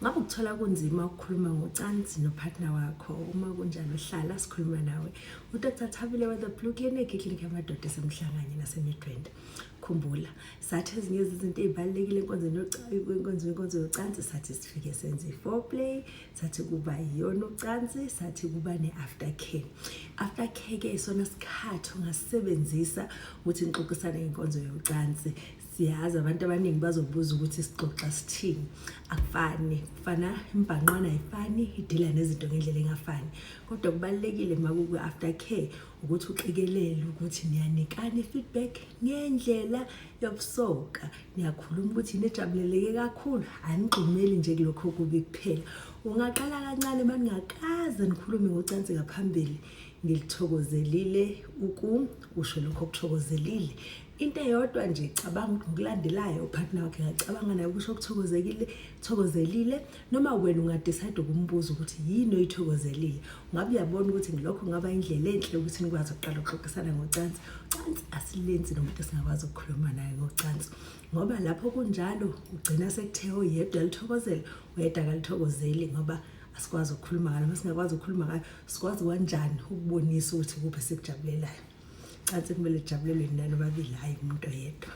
Ngabe ukuthola kunzima ukukhuluma ngocansi nopartner wakho? Uma kunjalo hlala sikhuluma nawe. uDr. Thabile Weatherblue klinikhi, iklinikhi yamadoda esemhlanganye naseMidrand. Khumbula, sathi ezinye izinto ezibalekile enkonzweni yocansi, sathi sifike senze i-foreplay, sathi kuba iyona ucansi, sathi kuba ne-aftercare. Aftercare ke isona sikhathi ongasebenzisa ukuthi nixoxisane ngenkonzo yocansi. Siyazi abantu abaningi bazobuza ukuthi sixoxa sithini. Akufani, kufana imbhanqwana ayifani, idila nezinto ngendlela engafani. Kodwa kubalekile makuku aftercare ukuthi uqikelele ukuthi niyanikana feedback ngendlela yokusoka. Niyakhuluma ukuthi nijabuleleke kakhulu, anigxumeli nje kulokho kubi kuphela. Ungaqala kancane maningakaze nikhulume ngocansi ngaphambili. Ngilithokozelile ukusho lokho okuthokozelile. Into eyodwa nje cabanga ngokulandelayo upartner wakhe ngacabanga naye ukusho okuthokozelile, noma wena ungadecide ukumbuza ukuthi yini oyithokozelile. Ungabe uyabona ukuthi ngilokho ngaba indlela enhle ukuthi nikwazi ukuqala ukuxoxisana ngocansi. Ucansi asilenzi nomuntu esingakwazi ukukhuluma naye ngocansi, ngoba lapho kunjalo ugcina sekuthe oyedwa lithokozele, oyedwa akalithokozeli, ngoba asikwazi ukukhuluma ngalo. Masingakwazi ukukhuluma ngayo, sikwazi kanjani ukubonisa ukuthi kuphi sikujabulelayo? Ucansi kumele lijabulelwe nani babili, hayi umuntu oyedwa.